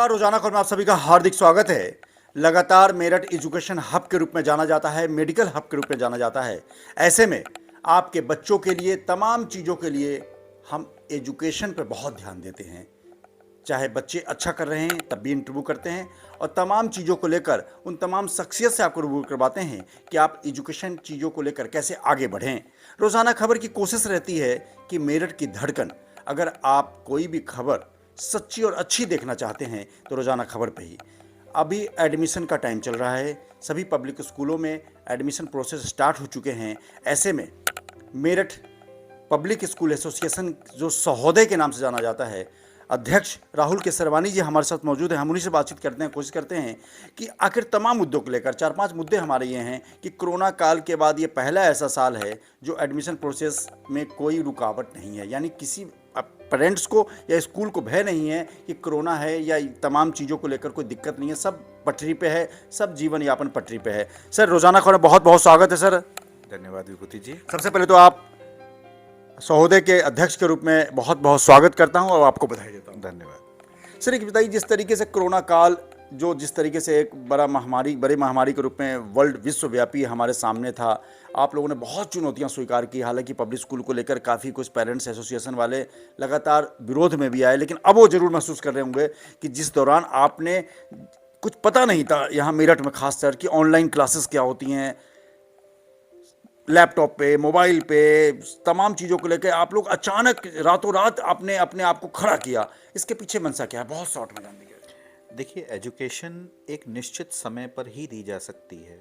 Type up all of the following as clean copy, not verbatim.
नमस्कार। रोजाना खबर में आप सभी का हार्दिक स्वागत है। लगातार मेरठ एजुकेशन हब के रूप में जाना जाता है, मेडिकल हब के रूप में जाना जाता है। ऐसे में आपके बच्चों के लिए, तमाम चीज़ों के लिए हम एजुकेशन पर बहुत ध्यान देते हैं। चाहे बच्चे अच्छा कर रहे हैं तब भी इंटरव्यू करते हैं और तमाम चीज़ों को लेकर उन तमाम शख्सियत से आपको रूबरू करवाते हैं कि आप एजुकेशन चीज़ों को लेकर कैसे आगे बढ़ें। रोज़ाना खबर की कोशिश रहती है कि मेरठ की धड़कन, अगर आप कोई भी खबर सच्ची और अच्छी देखना चाहते हैं तो रोज़ाना खबर पे ही। अभी एडमिशन का टाइम चल रहा है, सभी पब्लिक स्कूलों में एडमिशन प्रोसेस स्टार्ट हो चुके हैं। ऐसे में मेरठ पब्लिक स्कूल एसोसिएशन, जो सहोदय के नाम से जाना जाता है, अध्यक्ष राहुल केसरवानी जी हमारे साथ मौजूद हैं। हम उन्हीं से बातचीत करते हैं, कोशिश करते हैं कि आखिर तमाम मुद्दों को लेकर 4-5 मुद्दे हमारे ये हैं कि कोरोना काल के बाद ये पहला ऐसा साल है जो एडमिशन प्रोसेस में कोई रुकावट नहीं है, यानी किसी पेरेंट्स को या स्कूल को भय नहीं है कि कोरोना है या तमाम चीज़ों को लेकर कोई दिक्कत नहीं है। सब पटरी पे है, सब जीवन यापन पटरी पे है। सर, रोजाना खबर बहुत बहुत स्वागत है सर। धन्यवाद विभूति जी। सबसे पहले तो आप सहोदय के अध्यक्ष के रूप में बहुत बहुत स्वागत करता हूं और आपको बधाई देता हूं। धन्यवाद। सर, एक बताइए, जिस तरीके से कोरोना काल, जो जिस तरीके से एक बड़ी महामारी के रूप में वर्ल्ड विश्वव्यापी हमारे सामने था, आप लोगों ने बहुत चुनौतियां स्वीकार की। हालांकि पब्लिक स्कूल को लेकर काफ़ी कुछ पेरेंट्स एसोसिएशन वाले लगातार विरोध में भी आए, लेकिन अब वो जरूर महसूस कर रहे होंगे कि जिस दौरान आपने कुछ पता नहीं था यहाँ मेरठ में खासकर कि ऑनलाइन क्लासेस क्या होती हैं, लैपटॉप पे, मोबाइल पे, तमाम चीज़ों को लेकर आप लोग अचानक रातों रात आपने अपने आप को खड़ा किया। इसके पीछे मंशा क्या है, बहुत शॉर्ट में जान दीजिए। देखिए, एजुकेशन एक निश्चित समय पर ही दी जा सकती है।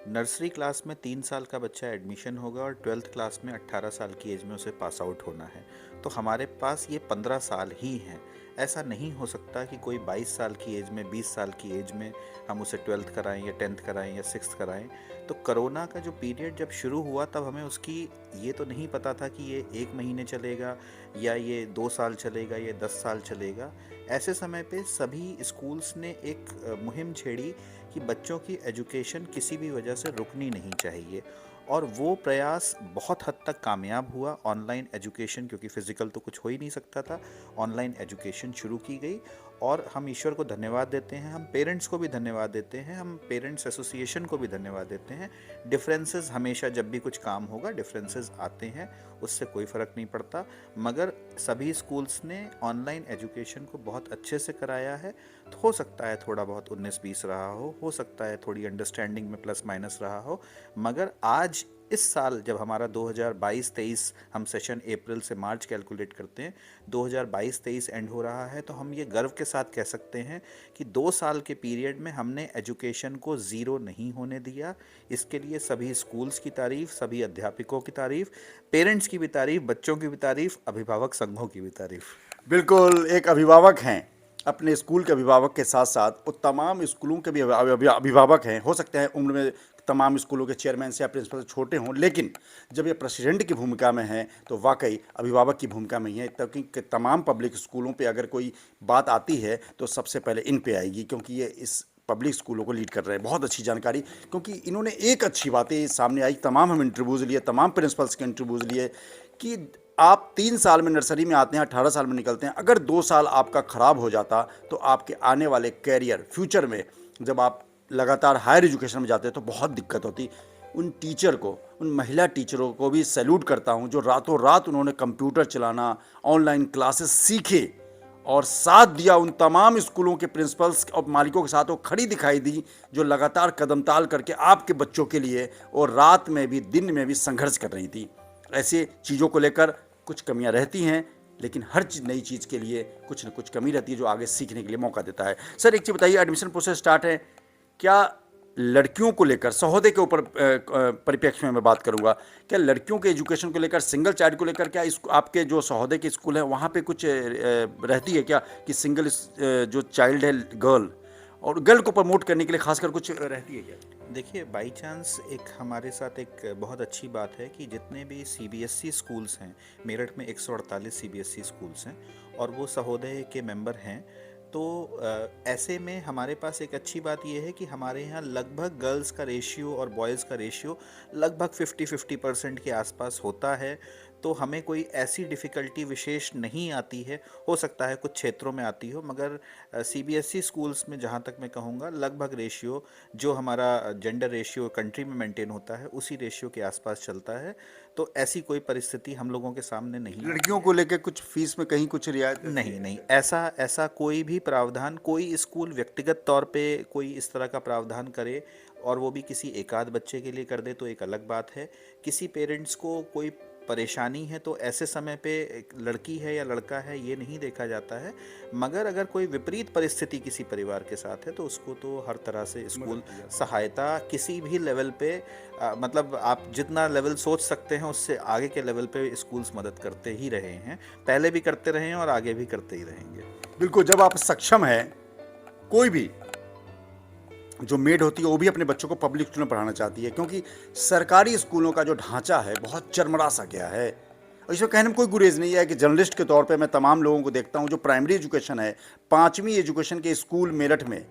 नर्सरी क्लास में 3 साल का बच्चा एडमिशन होगा और 12th क्लास में 18 साल की एज में उसे पास आउट होना है। तो हमारे पास ये 15 साल ही हैं। ऐसा नहीं हो सकता कि कोई 22 साल की एज में, 20 साल की एज में हम उसे 12th कराएं या 10th कराएं या 6th कराएं। तो कोरोना का जो पीरियड जब शुरू हुआ तब हमें उसकी ये तो नहीं पता था कि ये 1 महीने चलेगा या ये 2 साल चलेगा, ये 10 साल चलेगा। ऐसे समय पे सभी स्कूल्स ने एक मुहिम छेड़ी कि बच्चों की एजुकेशन किसी भी वजह से रुकनी नहीं चाहिए, और वो प्रयास बहुत हद तक कामयाब हुआ। ऑनलाइन एजुकेशन, क्योंकि फ़िज़िकल तो कुछ हो ही नहीं सकता था, ऑनलाइन एजुकेशन शुरू की गई और हम ईश्वर को धन्यवाद देते हैं, हम पेरेंट्स को भी धन्यवाद देते हैं, हम पेरेंट्स एसोसिएशन को भी धन्यवाद देते हैं। डिफरेंसेस हमेशा, जब भी कुछ काम होगा डिफरेंसेस आते हैं, उससे कोई फ़र्क नहीं पड़ता, मगर सभी स्कूल्स ने ऑनलाइन एजुकेशन को बहुत अच्छे से कराया है। तो हो सकता है थोड़ा बहुत 19-20 रहा हो सकता है थोड़ी अंडरस्टैंडिंग में प्लस माइनस रहा हो, मगर आज इस साल जब हमारा 2022-23, हम सेशन अप्रैल से मार्च कैलकुलेट करते हैं, 2022-23 एंड हो रहा है, तो हम ये गर्व के साथ कह सकते हैं कि 2 साल के पीरियड में हमने एजुकेशन को ज़ीरो नहीं होने दिया। इसके लिए सभी स्कूल्स की तारीफ़, सभी अध्यापकों की तारीफ़, पेरेंट्स की भी तारीफ़, बच्चों की भी तारीफ़, अभिभावक संघों की भी तारीफ़। बिल्कुल, एक अभिभावक हैं, अपने स्कूल के अभिभावक के साथ साथ वो तमाम स्कूलों के भी अभिभावक हैं। हो सकते हैं उम्र में तमाम स्कूलों के चेयरमैन से या प्रिंसिपल से छोटे हों, लेकिन जब ये प्रेसिडेंट की भूमिका में हैं तो वाकई अभिभावक की भूमिका में ही है। क्योंकि तमाम पब्लिक स्कूलों पे अगर कोई बात आती है तो सबसे पहले इन पे आएगी, क्योंकि ये इस पब्लिक स्कूलों को लीड कर रहे हैं। बहुत अच्छी जानकारी, क्योंकि इन्होंने एक अच्छी बातें सामने आई। तमाम हम इंटरव्यूज़ लिए, तमाम प्रिंसिपल्स के इंटरव्यूज़ लिए कि आप 3 साल में नर्सरी में आते हैं, 18 साल में निकलते हैं, अगर 2 साल आपका ख़राब हो जाता तो आपके आने वाले कैरियर, फ्यूचर में जब आप लगातार हायर एजुकेशन में जाते हैं तो बहुत दिक्कत होती। उन टीचर को, उन महिला टीचरों को भी सैल्यूट करता हूं जो रातों रात उन्होंने कंप्यूटर चलाना, ऑनलाइन क्लासेस सीखे और साथ दिया। उन तमाम स्कूलों के प्रिंसिपल्स और मालिकों के साथ वो खड़ी दिखाई दी, जो लगातार कदम ताल करके आपके बच्चों के लिए और रात में भी दिन में भी संघर्ष कर रही थी। ऐसे चीज़ों को लेकर कुछ कमियां रहती हैं, लेकिन हर नई चीज़ के लिए कुछ न कुछ कमी रहती है जो आगे सीखने के लिए मौका देता है। सर, एक चीज़ बताइए, एडमिशन प्रोसेस स्टार्ट है, क्या लड़कियों को लेकर, सहोदय के ऊपर परिप्रेक्ष्य में मैं बात करूंगा, क्या लड़कियों के एजुकेशन को लेकर, सिंगल चाइल्ड को लेकर, क्या इस आपके जो सहोदय के स्कूल है वहाँ पे कुछ रहती है क्या कि सिंगल जो चाइल्ड है, गर्ल, और गर्ल को प्रमोट करने के लिए खासकर कुछ रहती है क्या? देखिए, बाई चांस एक हमारे साथ एक बहुत अच्छी बात है कि जितने भी सीबीएसई स्कूल्स हैं, मेरठ में 148 सीबीएसई स्कूल्स हैं और वो सहोदय के मेंबर हैं। तो ऐसे में हमारे पास एक अच्छी बात यह है कि हमारे यहाँ लगभग गर्ल्स का रेशियो और बॉयज़ का रेशियो लगभग 50-50% के आसपास होता है। तो हमें कोई ऐसी डिफ़िकल्टी विशेष नहीं आती है। हो सकता है कुछ क्षेत्रों में आती हो, मगर सीबीएसई स्कूल्स में जहाँ तक मैं कहूँगा लगभग रेशियो जो हमारा जेंडर रेशियो कंट्री में मेंटेन होता है उसी रेशियो के आसपास चलता है। तो ऐसी कोई परिस्थिति हम लोगों के सामने नहीं आती लड़कियों है। को लेकर कुछ फीस में कहीं कुछ रियायत रहती नहीं है? नहीं, ऐसा ऐसा कोई भी प्रावधान कोई स्कूल व्यक्तिगत तौर पे कोई इस तरह का प्रावधान करे और वो भी किसी एकाध बच्चे के लिए कर दे तो एक अलग बात है। किसी पेरेंट्स को कोई परेशानी है तो ऐसे समय पे एक लड़की है या लड़का है ये नहीं देखा जाता है, मगर अगर कोई विपरीत परिस्थिति किसी परिवार के साथ है तो उसको तो हर तरह से स्कूल सहायता किसी भी लेवल पे मतलब आप जितना लेवल सोच सकते हैं उससे आगे के लेवल पे स्कूल्स मदद करते ही रहे हैं, पहले भी करते रहे हैं और आगे भी करते ही रहेंगे। बिल्कुल, जब आप सक्षम हैं, कोई भी जो मेड होती है वो भी अपने बच्चों को पब्लिक स्कूल में पढ़ाना चाहती है, क्योंकि सरकारी स्कूलों का जो ढांचा है बहुत चरमरा सा गया है। और इसमें कहने में कोई गुरेज नहीं है कि जर्नलिस्ट के तौर पे मैं तमाम लोगों को देखता हूँ जो प्राइमरी एजुकेशन है, 5वीं एजुकेशन के स्कूल मेरठ में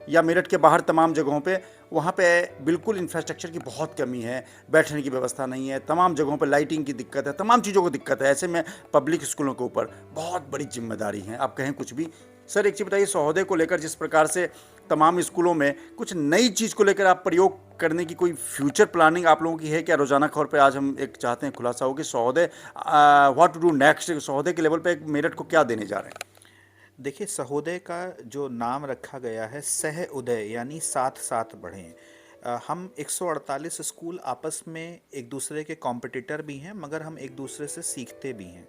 या मेरठ के बाहर तमाम जगहों पे, वहाँ पे बिल्कुल इंफ्रास्ट्रक्चर की बहुत कमी है, बैठने की व्यवस्था नहीं है, तमाम जगहों पे लाइटिंग की दिक्कत है, तमाम चीज़ों को दिक्कत है। ऐसे में पब्लिक स्कूलों के ऊपर बहुत बड़ी जिम्मेदारी है, आप कहें कुछ भी। सर एक चीज़ बताइए, सहोदय को लेकर जिस प्रकार से तमाम स्कूलों में कुछ नई चीज़ को लेकर आप प्रयोग करने की कोई फ्यूचर प्लानिंग आप लोगों की है क्या? रोजाना खबर पे आज हम एक चाहते हैं खुलासा हो कि Sahodaya what to do next, Sahodaya के लेवल पे मेरठ को क्या देने जा रहे हैं? देखिए, सहोदय का जो नाम रखा गया है सह उदय यानी साथ साथ बढ़ें। हम 148 स्कूल आपस में एक दूसरे के कॉम्पिटिटर भी हैं मगर हम एक दूसरे से सीखते भी हैं।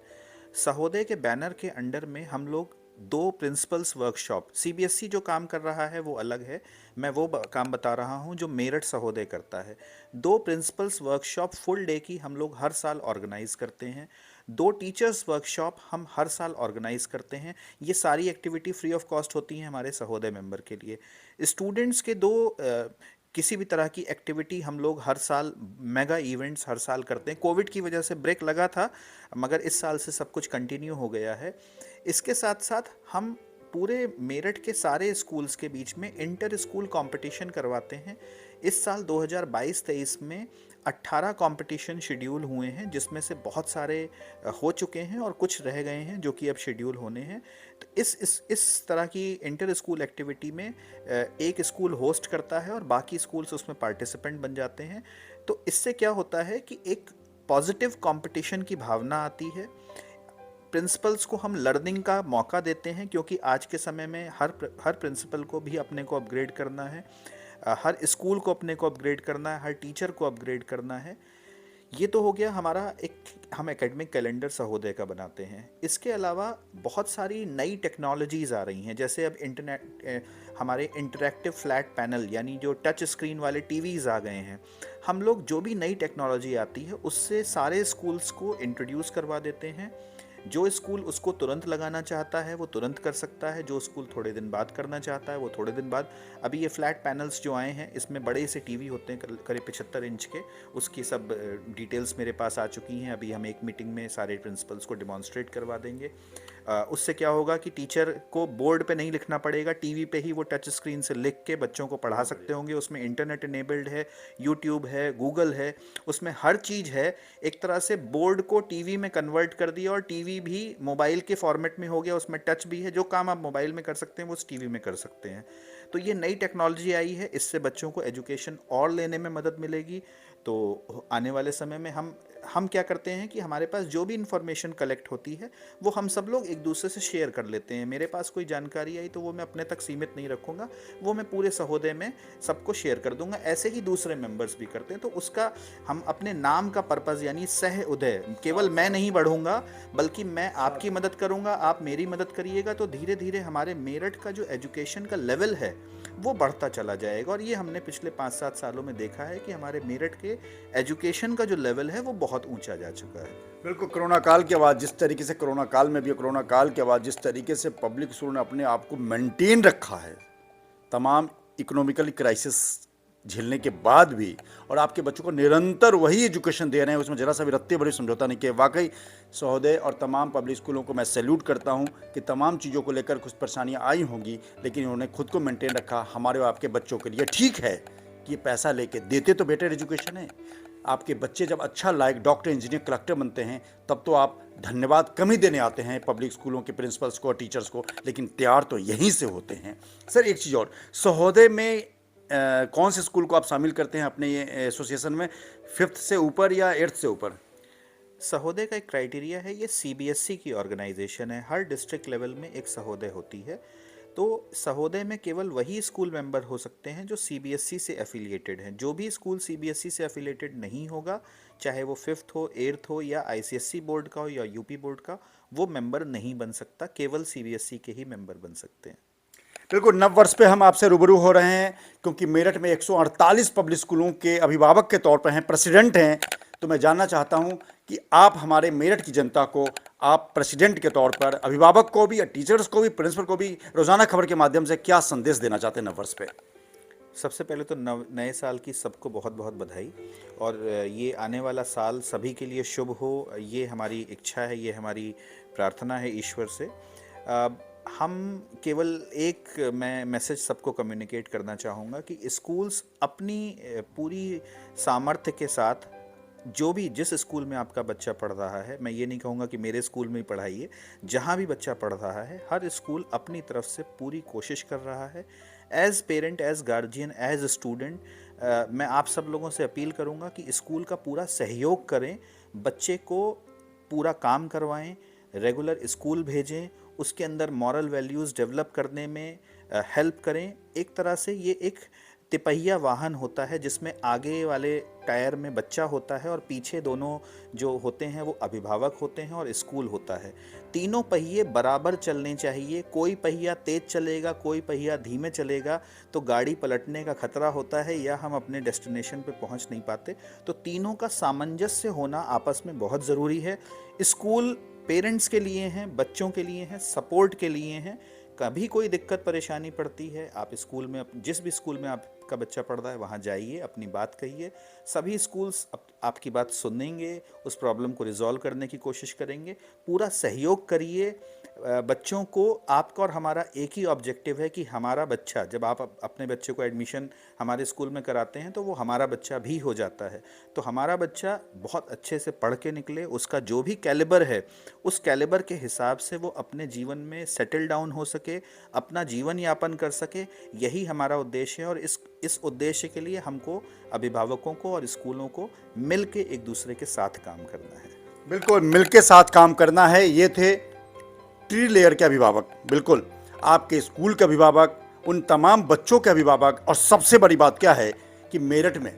सहोदय के बैनर के अंडर में हम लोग 2 प्रिंसिपल्स वर्कशॉप, सीबीएसई जो काम कर रहा है वो अलग है, मैं वो काम बता रहा हूँ जो मेरठ सहोदय करता है। 2 प्रिंसिपल्स वर्कशॉप फुल डे की हम लोग हर साल ऑर्गेनाइज करते हैं। 2 टीचर्स वर्कशॉप हम हर साल ऑर्गेनाइज करते हैं। ये सारी एक्टिविटी फ्री ऑफ कॉस्ट होती हैं हमारे सहोदय मेंबर के लिए। स्टूडेंट्स के 2 किसी भी तरह की एक्टिविटी हम लोग हर साल मेगा इवेंट्स हर साल करते हैं। कोविड की वजह से ब्रेक लगा था मगर इस साल से सब कुछ कंटिन्यू हो गया है। इसके साथ साथ हम पूरे मेरठ के सारे स्कूल्स के बीच में इंटर स्कूल कंपटीशन करवाते हैं। इस साल 2022-23 में 18 कंपटीशन शेड्यूल हुए हैं जिसमें से बहुत सारे हो चुके हैं और कुछ रह गए हैं जो कि अब शेड्यूल होने हैं। तो इस तरह की इंटर स्कूल एक्टिविटी में एक स्कूल होस्ट करता है और बाकी स्कूल्स उसमें पार्टिसिपेंट बन जाते हैं। तो इससे क्या होता है कि एक पॉजिटिव कंपटीशन की भावना आती है। प्रिंसिपल्स को हम लर्निंग का मौका देते हैं क्योंकि आज के समय में हर प्रिंसिपल को भी अपने को अपग्रेड करना है, हर स्कूल को अपने को अपग्रेड करना है, हर टीचर को अपग्रेड करना है। ये तो हो गया हमारा एक, हम एकेडमिक कैलेंडर सहोदय का बनाते हैं। इसके अलावा बहुत सारी नई टेक्नोलॉजीज़ आ रही हैं, जैसे अब इंटरनेट हमारे इंटरैक्टिव फ्लैट पैनल यानी जो टच स्क्रीन वाले टीवीज़ आ गए हैं। हम लोग जो भी नई टेक्नोलॉजी आती है उससे सारे स्कूल्स को इंट्रोड्यूस करवा देते हैं। जो स्कूल उसको तुरंत लगाना चाहता है वो तुरंत कर सकता है, जो स्कूल थोड़े दिन बाद करना चाहता है वो थोड़े दिन बाद। अभी ये फ्लैट पैनल्स जो आए हैं इसमें बड़े से टीवी होते हैं करीब 75 इंच के, उसकी सब डिटेल्स मेरे पास आ चुकी हैं। अभी हम एक मीटिंग में सारे प्रिंसिपल्स को डिमॉन्स्ट्रेट करवा देंगे। उससे क्या होगा कि टीचर को बोर्ड पे नहीं लिखना पड़ेगा, टीवी पे ही वो टच स्क्रीन से लिख के बच्चों को पढ़ा सकते होंगे। उसमें इंटरनेट इनेबल्ड है, यूट्यूब है, गूगल है, उसमें हर चीज़ है। एक तरह से बोर्ड को टीवी में कन्वर्ट कर दिया और टीवी भी मोबाइल के फॉर्मेट में हो गया, उसमें टच भी है। जो काम आप मोबाइल में कर सकते हैं वो उस टीवी में कर सकते हैं। तो ये नई टेक्नोलॉजी आई है, इससे बच्चों को एजुकेशन और लेने में मदद मिलेगी। तो आने वाले समय में हम क्या करते हैं कि हमारे पास जो भी इंफॉर्मेशन कलेक्ट होती है वो हम सब लोग एक दूसरे से शेयर कर लेते हैं। मेरे पास कोई जानकारी आई तो वो मैं अपने तक सीमित नहीं रखूँगा, वो मैं पूरे सहोदय में सबको शेयर कर दूंगा। ऐसे ही दूसरे मेंबर्स भी करते हैं। तो उसका हम अपने नाम का पर्पज़ यानी सह उदय, केवल मैं नहीं बढ़ूंगा बल्कि मैं आपकी मदद करूंगा, आप मेरी मदद करिएगा, तो धीरे धीरे हमारे मेरठ का जो एजुकेशन का लेवल है वो बढ़ता चला जाएगा। और ये हमने पिछले 5-7 सालों में देखा है कि हमारे मेरठ के एजुकेशन का जो लेवल है वो बहुत ऊंचा जा चुका है। बिल्कुल, कोरोना काल के बाद जिस तरीके से, कोरोना काल में भी, कोरोना काल के बाद जिस तरीके से पब्लिक स्कूल ने अपने आप को मेंटेन रखा है, तमाम इकोनॉमिकल क्राइसिस झेलने के बाद भी, और आपके बच्चों को निरंतर वही एजुकेशन दे रहे हैं, उसमें जरा सा भी रत्ते भरी समझौता नहीं किया। वाकई सहोदय और तमाम पब्लिक स्कूलों को मैं सैल्यूट करता हूं कि तमाम चीज़ों को लेकर कुछ परेशानियां आई होंगी लेकिन उन्होंने खुद को मेंटेन रखा हमारे और आपके बच्चों के लिए। ठीक है कि ये पैसा लेके देते तो बेटर एजुकेशन है, आपके बच्चे जब अच्छा लायक डॉक्टर, इंजीनियर, कलेक्टर बनते हैं, तब तो आप धन्यवाद कम ही देने आते हैं पब्लिक स्कूलों के प्रिंसिपल्स को और टीचर्स को, लेकिन तैयार तो यहीं से होते हैं। सर एक चीज़ और, सहोदय में कौन से स्कूल को आप शामिल करते हैं अपने ये एसोसिएशन में, 5th से ऊपर या 8th से ऊपर? सहोदय का एक क्राइटेरिया है, ये सीबीएसई की ऑर्गेनाइजेशन है, हर डिस्ट्रिक्ट लेवल में एक सहोदय होती है। तो सहोदय में केवल वही स्कूल मेंबर हो सकते हैं जो सीबीएसई से एफिलिएटेड हैं। जो भी स्कूल सीबीएसई से एफिलिएटेड नहीं होगा, चाहे वो 5th हो, 8th हो या आईसीएसई बोर्ड का हो या यूपी बोर्ड का, वो मेंबर नहीं बन सकता, केवल सीबीएसई के ही मेंबर बन सकते हैं। बिल्कुल, नव वर्ष पे हम आपसे रूबरू हो रहे हैं, क्योंकि मेरठ में 148 पब्लिक स्कूलों के अभिभावक के तौर पर हैं, प्रेसिडेंट हैं। तो मैं जानना चाहता हूं कि आप हमारे मेरठ की जनता को, आप प्रेसिडेंट के तौर पर अभिभावक को भी, टीचर्स को भी, प्रिंसिपल को भी रोजाना खबर के माध्यम से क्या संदेश देना चाहते हैं नव वर्ष पे? सबसे पहले तो नए साल की सबको बहुत बहुत बधाई, और ये आने वाला साल सभी के लिए शुभ हो, ये हमारी इच्छा है, ये हमारी प्रार्थना है ईश्वर से। हम केवल एक मैं मैसेज सबको कम्युनिकेट करना चाहूँगा कि स्कूल्स अपनी पूरी सामर्थ्य के साथ, जो भी जिस स्कूल में आपका बच्चा पढ़ रहा है, मैं ये नहीं कहूँगा कि मेरे स्कूल में ही पढ़ाइए, जहाँ भी बच्चा पढ़ रहा है, हर स्कूल अपनी तरफ से पूरी कोशिश कर रहा है। As parent, as guardian, as student, मैं आप सब लोगों से अपील करूँगा कि स्कूल का पूरा सहयोग करें, बच्चे को पूरा काम करवाएं, रेगुलर स्कूल भेजें, उसके अंदर मॉरल वैल्यूज़ डेवलप करने में हेल्प करें। एक तरह से ये एक तिपहिया वाहन होता है, जिसमें आगे वाले टायर में बच्चा होता है और पीछे दोनों जो होते हैं वो अभिभावक होते हैं और स्कूल होता है। तीनों पहिए बराबर चलने चाहिए। कोई पहिया तेज चलेगा, कोई पहिया धीमे चलेगा तो गाड़ी पलटने का खतरा होता है या हम अपने डेस्टिनेशन पे पहुंच नहीं पाते। तो तीनों का सामंजस्य होना आपस में बहुत ज़रूरी है। स्कूल पेरेंट्स के लिए हैं, बच्चों के लिए हैं, सपोर्ट के लिए हैं। कभी कोई दिक्कत परेशानी पड़ती है, आप स्कूल में, जिस भी स्कूल में आपका बच्चा पढ़ रहा है वहाँ जाइए, अपनी बात कहिए। सभी स्कूल्स आपकी बात सुनेंगे, उस प्रॉब्लम को रिजॉल्व करने की कोशिश करेंगे। पूरा सहयोग करिए बच्चों को। आपका और हमारा एक ही ऑब्जेक्टिव है कि हमारा बच्चा, जब आप अपने बच्चे को एडमिशन हमारे स्कूल में कराते हैं तो वो हमारा बच्चा भी हो जाता है। तो हमारा बच्चा बहुत अच्छे से पढ़ के निकले, उसका जो भी कैलिबर है उस कैलिबर के हिसाब से वो अपने जीवन में सेटल डाउन हो सके, अपना जीवन यापन कर सके, यही हमारा उद्देश्य है। और इस उद्देश्य के लिए हमको अभिभावकों को और स्कूलों को मिल के एक दूसरे के साथ काम करना है। बिल्कुल, मिल के साथ काम करना है। ये थे ट्री लेयर के अभिभावक, बिल्कुल आपके स्कूल के अभिभावक, उन तमाम बच्चों के अभिभावक। और सबसे बड़ी बात क्या है कि मेरठ में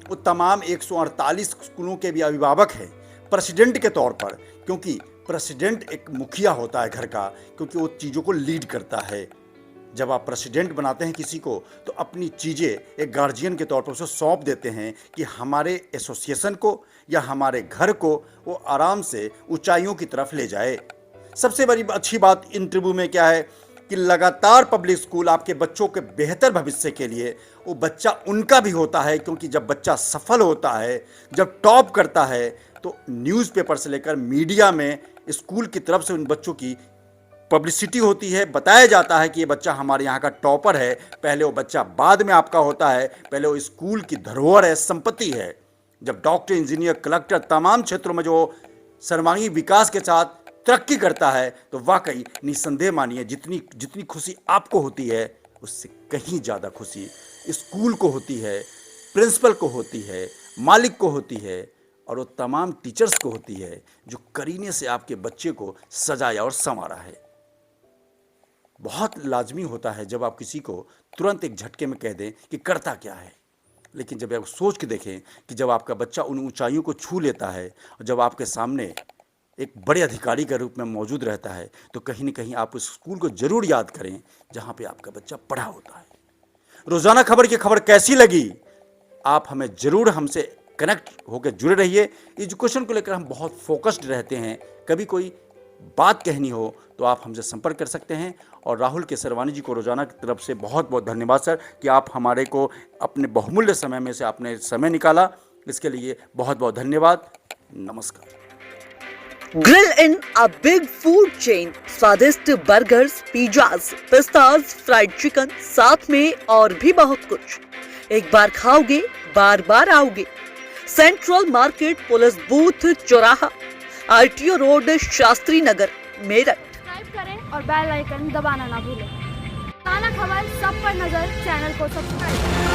वो तमाम 148 स्कूलों के भी अभिभावक हैं प्रेसिडेंट के तौर पर, क्योंकि प्रेसिडेंट एक मुखिया होता है घर का, क्योंकि वो चीज़ों को लीड करता है। जब आप प्रेसिडेंट बनाते हैं किसी को, तो अपनी चीज़ें एक गार्जियन के तौर पर उसे सौंप देते हैं कि हमारे एसोसिएशन को या हमारे घर को वो आराम से ऊंचाइयों की तरफ ले जाए। सबसे बड़ी अच्छी बात इंटरव्यू में क्या है कि लगातार पब्लिक स्कूल आपके बच्चों के बेहतर भविष्य के लिए, वो बच्चा उनका भी होता है, क्योंकि जब बच्चा सफल होता है, जब टॉप करता है, तो न्यूज़पेपर से लेकर मीडिया में स्कूल की तरफ से उन बच्चों की पब्लिसिटी होती है, बताया जाता है कि ये बच्चा हमारे यहाँ का टॉपर है। पहले वो बच्चा बाद में आपका होता है, पहले वो स्कूल की धरोहर है, संपत्ति है। जब डॉक्टर, इंजीनियर, कलेक्टर तमाम क्षेत्रों में जो सर्वांगीण विकास के साथ तरक्की करता है, तो वाकई निसंदेह मानिए जितनी खुशी आपको होती है, उससे कहीं ज़्यादा खुशी स्कूल को होती है, प्रिंसिपल को होती है, मालिक को होती है, और वो तमाम टीचर्स को होती है जो करीने से आपके बच्चे को सजाया और संवारा है। बहुत लाजमी होता है जब आप किसी को तुरंत एक झटके में कह दें कि करता क्या है, लेकिन जब आप सोच के देखें कि जब आपका बच्चा उन ऊंचाइयों को छू लेता है और जब आपके सामने एक बड़े अधिकारी के रूप में मौजूद रहता है, तो कहीं ना कहीं आप उस स्कूल को जरूर याद करें जहां पे आपका बच्चा पढ़ा होता है। रोजाना खबर की खबर कैसी लगी, आप हमें जरूर हमसे कनेक्ट होकर जुड़े रहिए। एजुकेशन को लेकर हम बहुत फोकस्ड रहते हैं। कभी कोई बात कहनी हो तो आप हमसे संपर्क कर सकते हैं। और राहुल केसरवानी जी को रोजाना की तरफ से बहुत बहुत धन्यवाद सर कि आप हमारे को अपने बहुमूल्य समय में से आपने समय निकाला। इसके लिए बहुत बहुत धन्यवाद। नमस्कार। Grill in a big food chain, स्वादिष्ट बर्गर्स, पिज्जाज, पिस्ताज, फ्राइड चिकन, साथ में और भी बहुत कुछ। एक बार खाओगे बार बार आओगे। सेंट्रल मार्केट पुलिस बूथ चौराहा, RTO road, Shastri Nagar, Meerut. Subscribe करें और बेल आइकन दबाना ना भूलें। ताज़ा खबर सब पर नजर, चैनल को सब्सक्राइब करें।